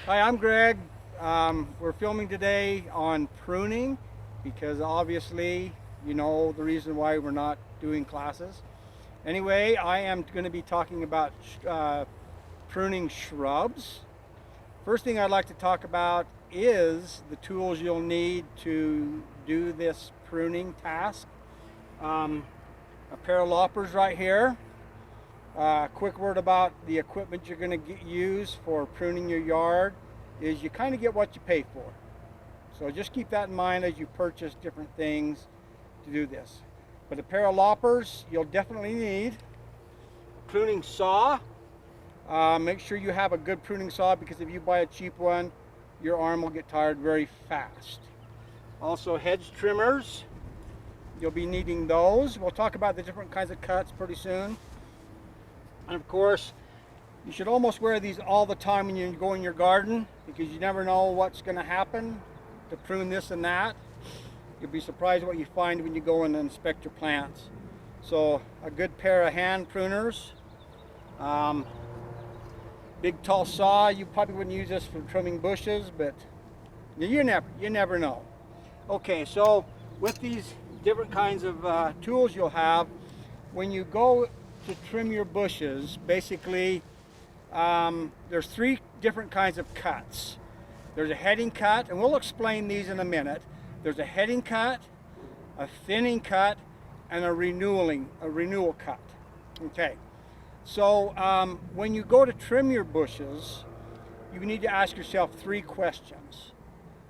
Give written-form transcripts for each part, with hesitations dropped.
Hi, I'm Greg. We're filming today on pruning because obviously you know the reason why we're not doing classes. Anyway, I am going to be talking about pruning shrubs. First thing I'd like to talk about is the tools you'll need to do this pruning task. A pair of loppers right here. Quick word about the equipment you're going to use for pruning your yard is you kind of get what you pay for. So just keep that in mind as you purchase different things to do this. But a pair of loppers you'll definitely need. A pruning saw. Make sure you have a good pruning saw because if you buy a cheap one, your arm will get tired very fast. Also hedge trimmers. You'll be needing those. We'll talk about the different kinds of cuts pretty soon. And of course, you should almost wear these all the time when you go in your garden because you never know what's going to happen to prune this and that. You'll be surprised what you find when you go and inspect your plants. So a good pair of hand pruners. Big tall saw. You probably wouldn't use this for trimming bushes, but you never know. Okay, so with these different kinds of tools you'll have, when you go to trim your bushes, basically there's three different kinds of cuts. There's a heading cut, and we'll explain these in a minute. There's a heading cut, a thinning cut, and a renewal cut. Okay, so when you go to trim your bushes, you need to ask yourself three questions.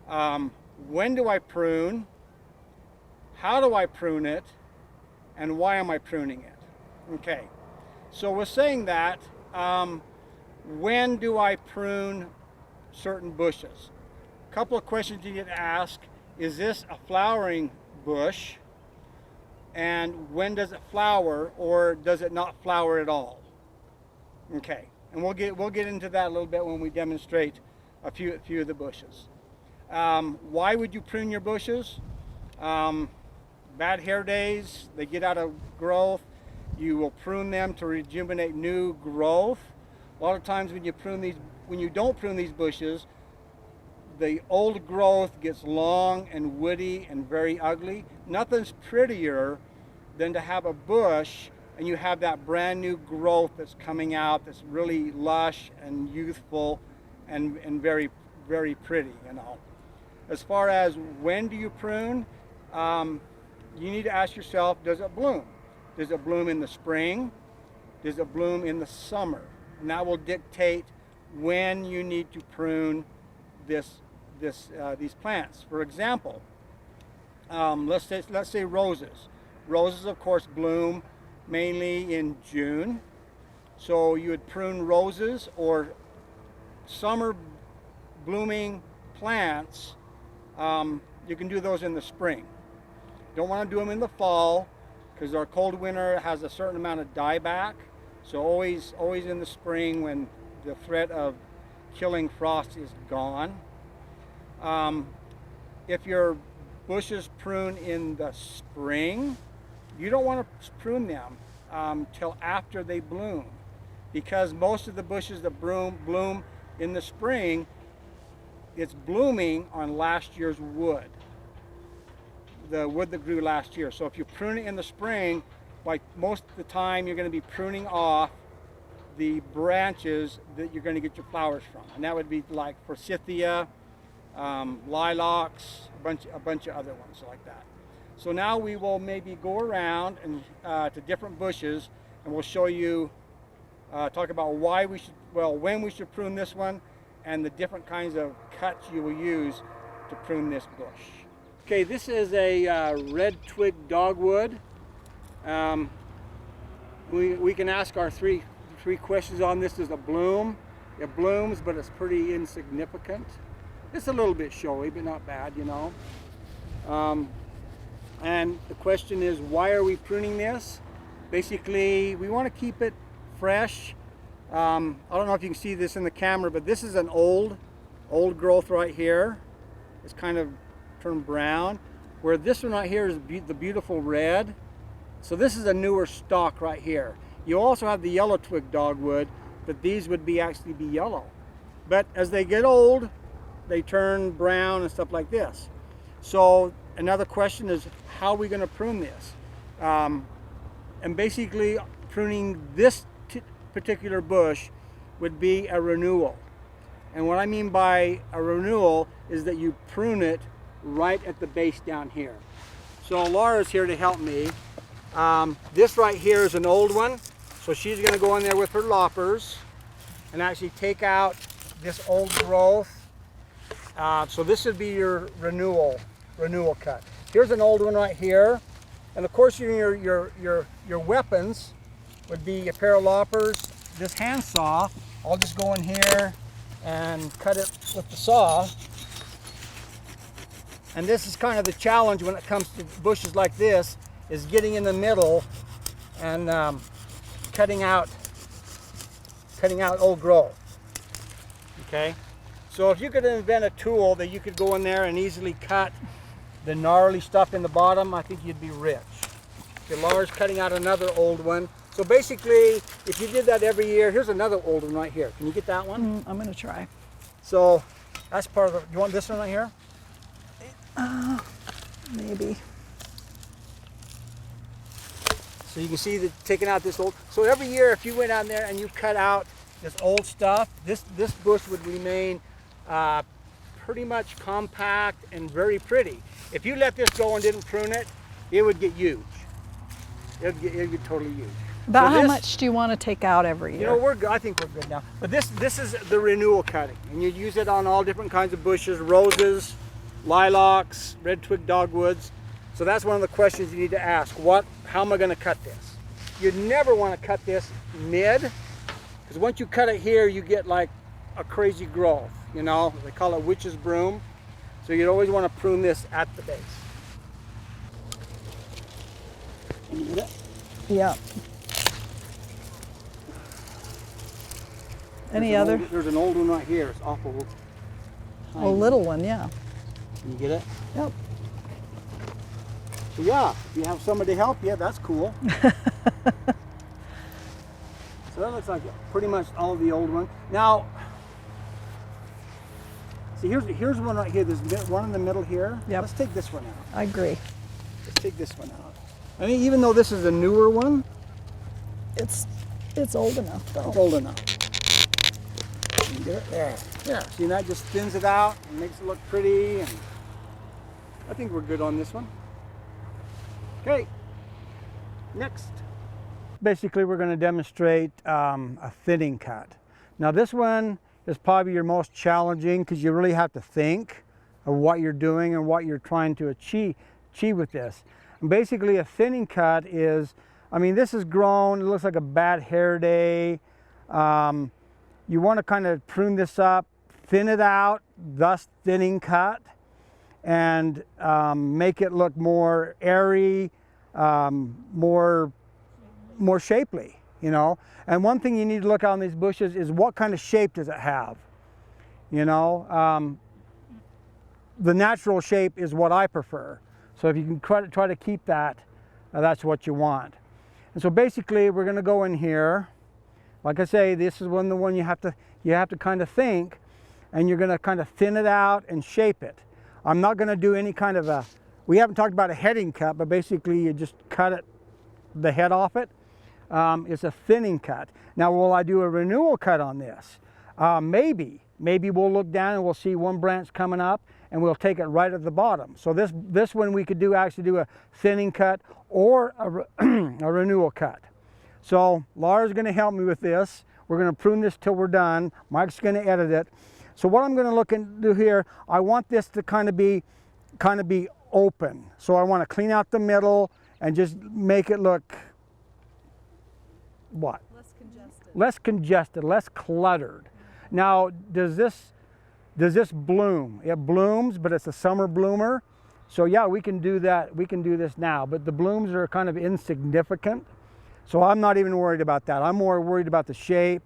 When do I prune? How do I prune it? And why am I pruning it? Okay, so we're saying that when do I prune certain bushes? A couple of questions you need to ask. Is this a flowering bush? And when does it flower, or does it not flower at all? Okay, and we'll get into that a little bit when we demonstrate a few of the bushes. Why would you prune your bushes? Bad hair days, they get out of growth. You will prune them to rejuvenate new growth. A lot of times when you don't prune these bushes, the old growth gets long and woody and very ugly. Nothing's prettier than to have a bush and you have that brand new growth that's coming out that's really lush and youthful and very, very pretty, you know. As far as when do you prune, you need to ask yourself, does it bloom? Does it bloom in the spring? Does it bloom in the summer? And that will dictate when you need to prune these plants. For example, let's say roses. Roses, of course, bloom mainly in June. So you would prune roses or summer blooming plants. You can do those in the spring. Don't want to do them in the fall, because our cold winter has a certain amount of dieback. So always in the spring when the threat of killing frost is gone. If your bushes prune in the spring, you don't want to prune them till after they bloom, because most of the bushes that bloom in the spring, it's blooming on last year's wood. The wood that grew last year. So if you prune it in the spring, like most of the time you're going to be pruning off the branches that you're going to get your flowers from, and that would be like forsythia, lilacs, a bunch of other ones like that. So now we will maybe go around and to different bushes, and we'll show you, talk about when we should prune this one, and the different kinds of cuts you will use to prune this bush. Okay, this is a red twig dogwood. We can ask our three questions on this. Is a bloom. It blooms, but it's pretty insignificant. It's a little bit showy, but not bad, you know. And the question is, why are we pruning this? Basically, we want to keep it fresh. I don't know if you can see this in the camera, but this is an old growth right here. It's kind of turned brown, where this one right here is the beautiful red. So this is a newer stalk right here. You also have the yellow twig dogwood, but these would actually be yellow. But as they get old, they turn brown and stuff like this. So another question is, how are we going to prune this? And basically pruning this particular bush would be a renewal. And what I mean by a renewal is that you prune it right at the base down here. So Laura's here to help me. This right here is an old one. So she's going to go in there with her loppers and actually take out this old growth. So this would be your renewal cut. Here's an old one right here. And of course your weapons would be a pair of loppers, this handsaw. I'll just go in here and cut it with the saw. And this is kind of the challenge when it comes to bushes like this, is getting in the middle and cutting out old growth. Okay, so if you could invent a tool that you could go in there and easily cut the gnarly stuff in the bottom, I think you'd be rich. Okay, Laura's cutting out another old one. So basically, if you did that every year, here's another old one right here. Can you get that one? I'm going to try. So that's part of the, you want this one right here? Maybe. So you can see that taking out this old, so every year if you went out there and you cut out this old stuff, this bush would remain pretty much compact and very pretty. If you let this go and didn't prune it, it would get huge. It would get totally huge. About how much do you want to take out every year? You know, I think we're good now. But this is the renewal cutting, and you use it on all different kinds of bushes, roses, lilacs, red twig dogwoods. So that's one of the questions you need to ask. How am I going to cut this? You never want to cut this mid, because once you cut it here, you get like a crazy growth. You know, they call it witch's broom. So you'd always want to prune this at the base. Can you get it? Yeah. There's an old one right here. It's awful. A little one, yeah. Can you get it? Yep. So yeah, if you have somebody to help you, that's cool. So that looks like pretty much all of the old one. Now, see, here's one right here. There's one in the middle here. Yep. Let's take this one out. I agree. Let's take this one out. I mean, even though this is a newer one, it's old enough though. it's old enough. You get it? There. Yeah. See, that just thins it out and makes it look pretty. And I think we're good on this one. Okay. Next. Basically, we're going to demonstrate a thinning cut. Now, this one is probably your most challenging because you really have to think of what you're doing and what you're trying to achieve with this. And basically, a thinning cut is, I mean, this is grown. It looks like a bad hair day. You want to kind of prune this up, thin it out, thus thinning cut, and make it look more airy, more shapely, you know. And one thing you need to look at on these bushes is what kind of shape does it have, you know. The natural shape is what I prefer. So if you can try to keep that, that's what you want. And so basically we're going to go in here. Like I say, this is the one you have to kind of think, and you're going to kind of thin it out and shape it. I'm not going to do any kind of we haven't talked about a heading cut, but basically you just cut the head off it. It's a thinning cut. Now, will I do a renewal cut on this? Maybe we'll look down and we'll see one branch coming up, and we'll take it right at the bottom. So this one we could actually do a thinning cut or a renewal cut. So Laura's going to help me with this. We're going to prune this till we're done. Mike's going to edit it. So what I'm going to look and do here, I want this to kind of be open. So I want to clean out the middle and just make it look what? Less congested, less cluttered. Now, does this bloom? It blooms, but it's a summer bloomer. So yeah, we can do that. We can do this now, but the blooms are kind of insignificant. So I'm not even worried about that. I'm more worried about the shape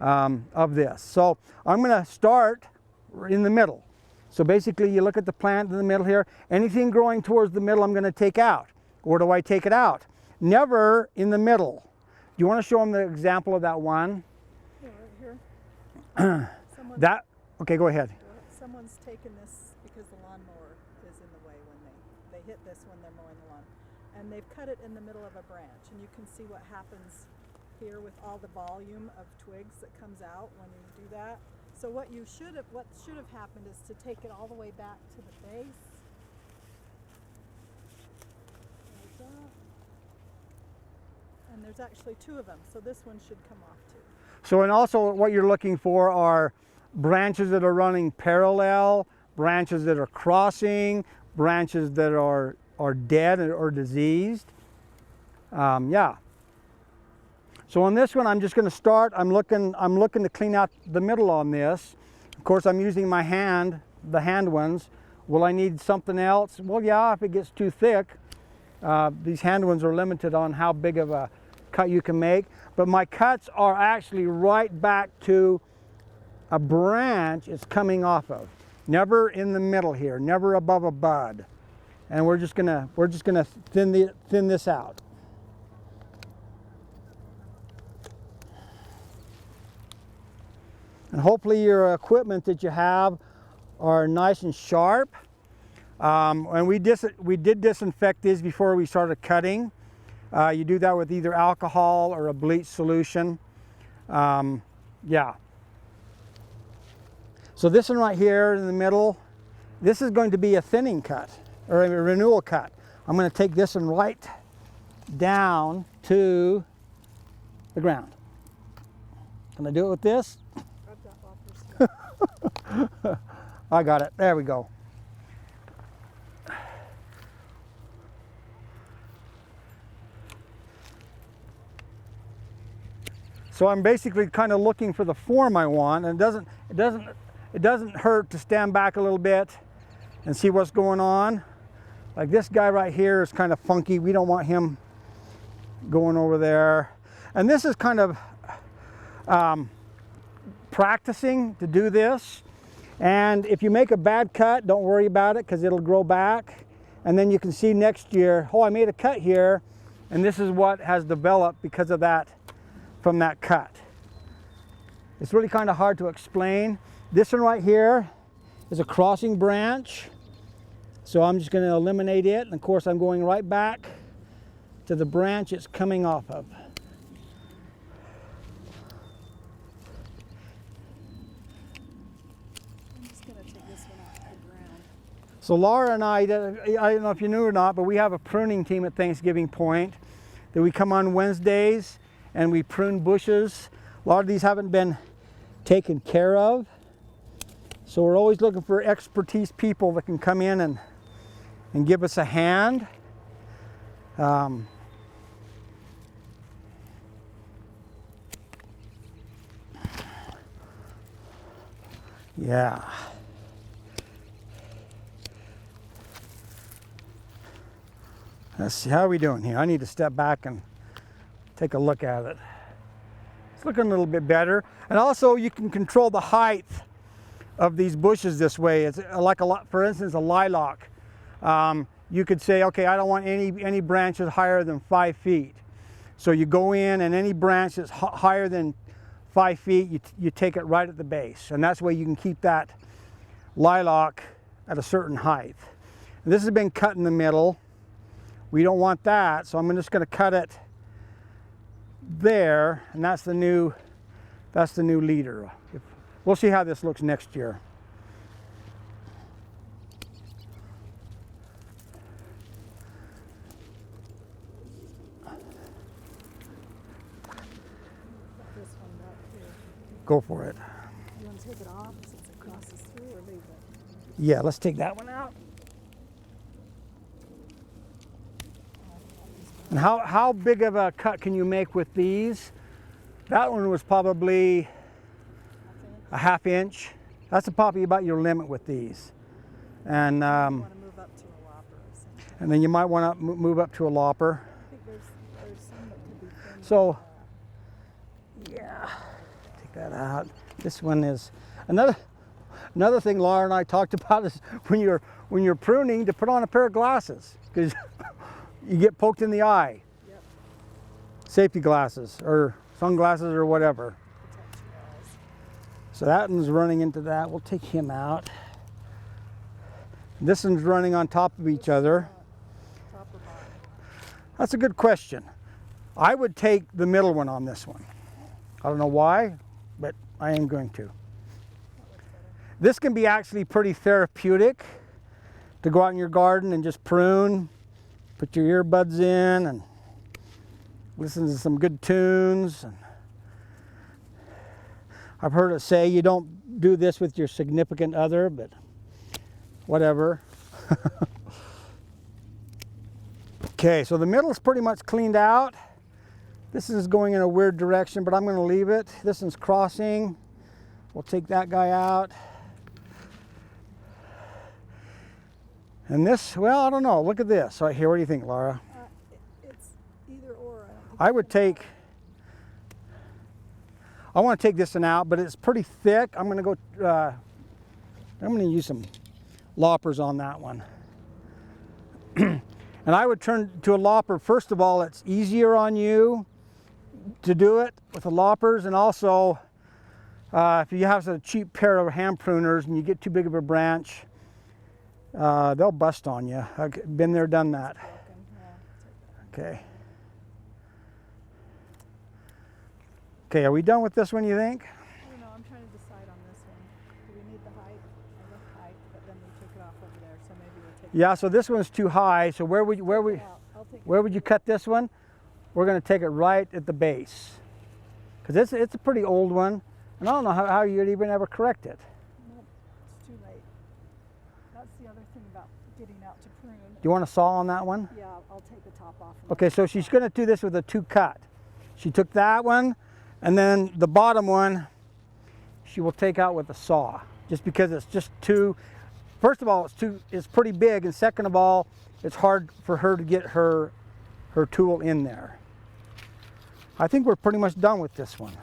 of this. So I'm going to start in the middle. So basically you look at the plant in the middle here. Anything growing towards the middle I'm going to take out. Where do I take it out? Never in the middle. Do you want to show them the example of that one? Yeah, right here. Okay, go ahead. Someone's taken this because the lawnmower is in the way when they hit this when they're mowing the lawn. And they've cut it in the middle of a branch. And you can see what happens here with all the volume of twigs that comes out when you do that. So what should have happened is to take it all the way back to the base. Like that. And there's actually 2 of them, so this one should come off too. So, and also what you're looking for are branches that are running parallel, branches that are crossing, branches that are dead or diseased. Yeah. So on this one, I'm just going to start. I'm looking to clean out the middle on this. Of course, I'm using my hand, the hand ones. Will I need something else? Well, yeah, if it gets too thick. These hand ones are limited on how big of a cut you can make. But my cuts are actually right back to a branch it's coming off of. Never in the middle here, never above a bud. And we're just gonna thin this out. And hopefully your equipment that you have are nice and sharp. And we did disinfect these before we started cutting. You do that with either alcohol or a bleach solution. Yeah. So this one right here in the middle, this is going to be a thinning cut or a renewal cut. I'm going to take this one right down to the ground. Can I do it with this? I got it. There we go. So I'm basically kind of looking for the form I want, and it doesn't hurt to stand back a little bit and see what's going on. Like this guy right here is kind of funky. We don't want him going over there. And this is kind of practicing to do this. And if you make a bad cut, don't worry about it because it'll grow back. And then you can see next year, oh, I made a cut here, and this is what has developed because of that, from that cut. It's really kind of hard to explain. This one right here is a crossing branch. So I'm just going to eliminate it. And of course, I'm going right back to the branch it's coming off of. I'm just going to take this one off the ground. So Laura and I don't know if you knew or not, but we have a pruning team at Thanksgiving Point that we come on Wednesdays and we prune bushes. A lot of these haven't been taken care of. So we're always looking for expertise people that can come in and give us a hand. Yeah. Let's see, how are we doing here? I need to step back and take a look at it. It's looking a little bit better. And also you can control the height of these bushes this way. It's like for instance, a lilac. You could say, okay, I don't want any branches higher than 5 feet. So you go in and any branch that's higher than 5 feet, you take it right at the base. And that's why you can keep that lilac at a certain height. And this has been cut in the middle. We don't want that, so I'm just going to cut it there, and that's the new leader. We'll see how this looks next year. This one back here. Go for it. You want to take it off since it crosses through, or leave it? Yeah, let's take that one out. And how big of a cut can you make with these? That one was probably a half inch. That's probably about your limit with these. And you want to move up to a lopper or something. And then you might want to move up to a lopper. I think there's some that could be thin. So, yeah, take that out. This one is another thing Laura and I talked about is when you're pruning, to put on a pair of glasses because you get poked in the eye. Yep. Safety glasses or sunglasses or whatever. Protect your eyes. So that one's running into that. We'll take him out. This one's running on top of each other. Top or bottom? That's a good question. I would take the middle one on this one. I don't know why, but I am going to. This can be actually pretty therapeutic to go out in your garden and just prune, put your earbuds in and listen to some good tunes. And I've heard it say you don't do this with your significant other, but whatever. Okay, so the middle is pretty much cleaned out. This is going in a weird direction, but I'm going to leave it. This one's crossing. We'll take that guy out. And this, well, I don't know. Look at this right here. What do you think, Laura? It's either or. I would take, I want to take this one out, but it's pretty thick. I'm going to go, I'm going to use some loppers on that one. And I would turn to a lopper. First of all, it's easier on you to do it with the loppers, and also if you have a cheap pair of hand pruners and you get too big of a branch, they'll bust on you. I've been there, done that. Okay. Okay, are we done with this one, you think? I don't know, I'm trying to decide on this one. Do we need the height? I love height, but then we took it off over there, so maybe we'll take it. Yeah, so this one's too high. So where would you cut this one? We're going to take it right at the base, because it's a pretty old one, and I don't know how you'd even ever correct it. Nope, it's too late. That's the other thing about getting out to prune. Do you want a saw on that one? Yeah, I'll take the top off. Okay, so she's going to do this with a 2-cut. She took that one, and then the bottom one she will take out with a saw, just because it's just too, first of all, it's pretty big, and second of all, it's hard for her to get her tool in there. I think we're pretty much done with this one.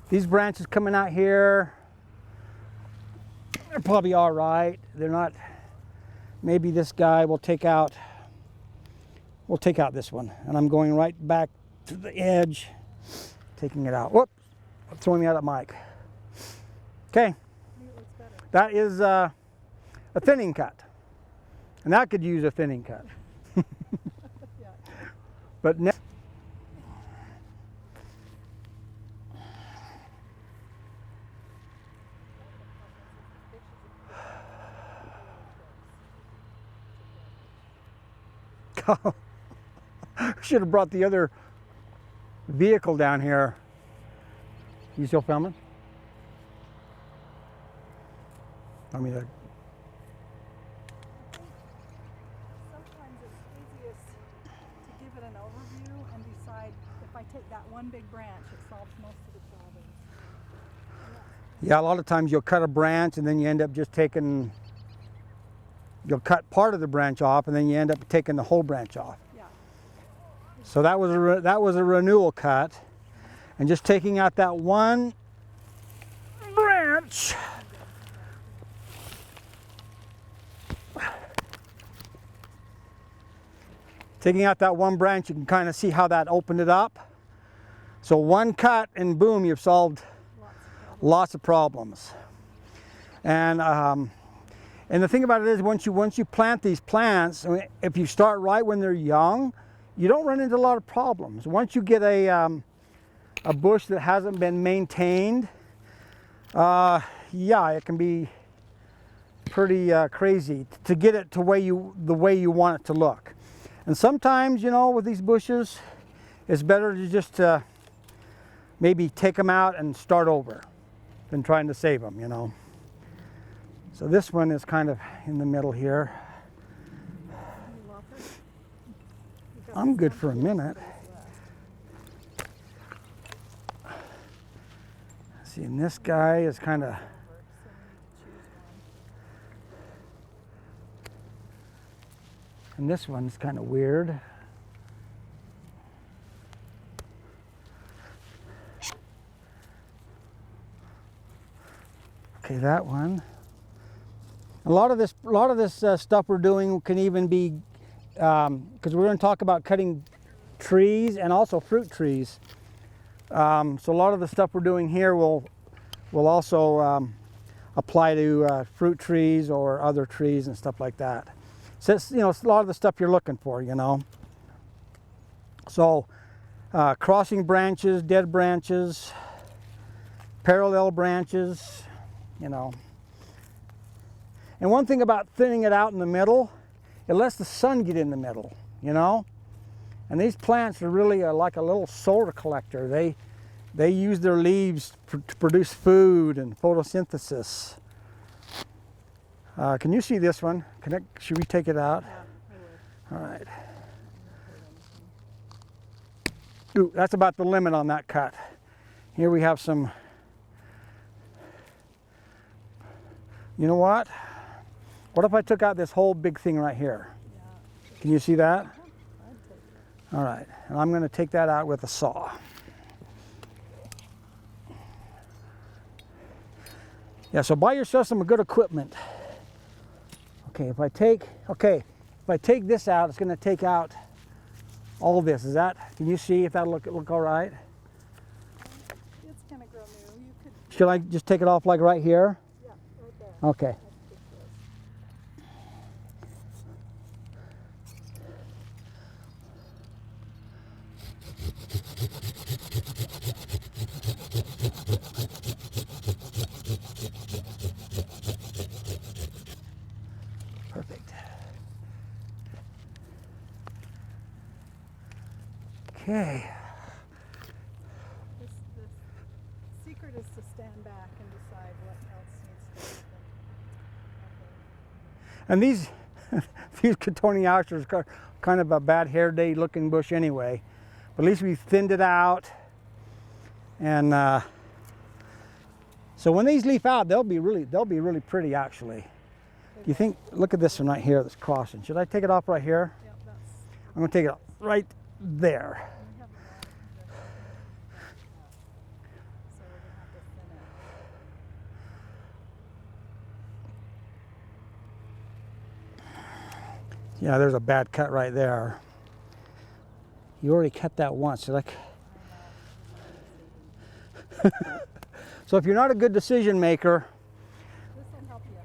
These branches coming out here, they're probably all right. They're not, maybe this guy will take out, we'll take out this one. And I'm going right back to the edge, taking it out. Whoop, I'm throwing the other mic. Okay, that is a thinning cut. And that could use a thinning cut. But now, should have brought the other vehicle down here. You still filming? I mean, sometimes it's easiest to give it an overview and decide if I take that one big branch, it solves most of the problems. yeah, a lot of times you'll cut a branch and then you end up just taking, you'll cut part of the branch off and then you end up taking the whole branch off. Yeah. So that was a renewal cut, and just taking out that one branch. Taking out that one branch, you can kind of see how that opened it up. So one cut and boom, you've solved lots of problems. And the thing about it is, once you plant these plants, if you start right when they're young, you don't run into a lot of problems. Once you get a bush that hasn't been maintained, yeah, it can be pretty crazy to get it to the way you want it to look. And sometimes, you know, with these bushes, it's better to just maybe take them out and start over than trying to save them, you know. So this one is kind of in the middle here. I'm good for a minute. See, and this guy is kind of, and this one's kind of weird. Okay, that one. A lot of this stuff we're doing can even be, because we're going to talk about cutting trees and also fruit trees. So a lot of the stuff we're doing here will also apply to fruit trees or other trees and stuff like that. So it's, it's a lot of the stuff you're looking for, So crossing branches, dead branches, parallel branches, And one thing about thinning it out in the middle, it lets the sun get in the middle, And these plants are really like a little solar collector. They use their leaves to produce food and photosynthesis. Can you see this one? Should we take it out? Yeah, I would. All right. Ooh, that's about the limit on that cut. Here we have some, you know what? What if I took out this whole big thing right here? Yeah. Can you see that? I'd take it. All right, and I'm going to take that out with a saw. Yeah, so buy yourself some good equipment. Okay, if I take this out, it's going to take out all this. Can you see if that look all right? It's gonna grow new. You could. Should I just take it off like right here? Yeah, right there. Okay. That's ridiculous. Perfect. Okay. The secret is to stand back and decide what else needs to happen. And these cotoneaceae are kind of a bad hair day looking bush anyway. But at least we thinned it out. And so when these leaf out, they'll be really pretty actually. Do you think? Look at this one right here that's crossing. Should I take it off right here? Yep, I'm going to take it off right there. we have a lot so we're gonna have to thin it. Yeah, there's a bad cut right there. You already cut that once. So so if you're not a good decision maker,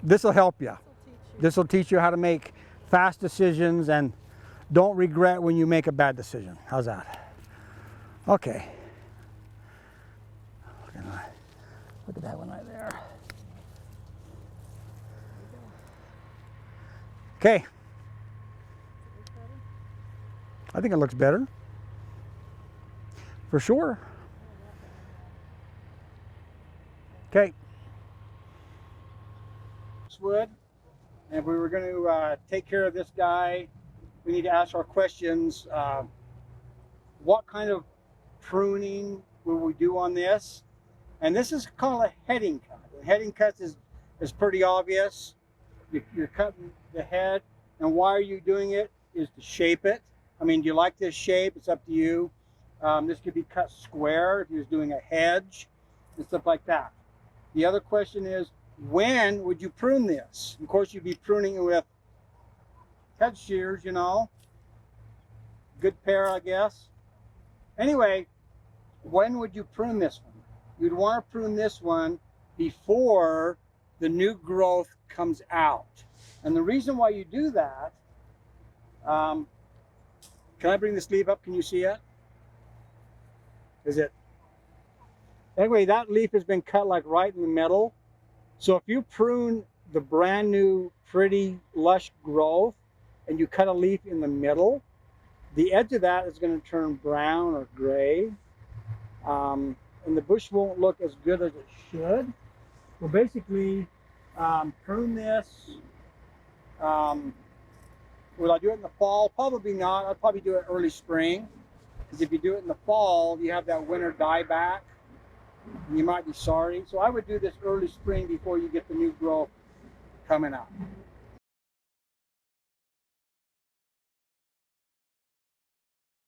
This will help you. this will teach you how to make fast decisions and don't regret when you make a bad decision. How's that? Okay. Look at that one right there. Okay. I think it looks better. For sure. Okay. Wood, and if we were going to take care of this guy, we need to ask our questions. What kind of pruning will we do on this? And this is called a heading cut. The heading cut is pretty obvious. You're cutting the head, and why are you doing it? Is to shape it. I mean, do you like this shape? It's up to you. This could be cut square if you're doing a hedge and stuff like that. The other question is, when would you prune this? Of course, you'd be pruning it with head shears, Good pair, I guess. Anyway, when would you prune this one? You'd want to prune this one before the new growth comes out. And the reason why you do that, can I bring this leaf up? Can you see it? Anyway, that leaf has been cut like right in the middle. So if you prune the brand new, pretty, lush growth and you cut a leaf in the middle, the edge of that is going to turn brown or gray. And the bush won't look as good as it should. Well, basically, prune this. Will I do it in the fall? Probably not. I'd probably do it early spring. Because if you do it in the fall, you have that winter dieback. You might be sorry. So I would do this early spring before you get the new growth coming up.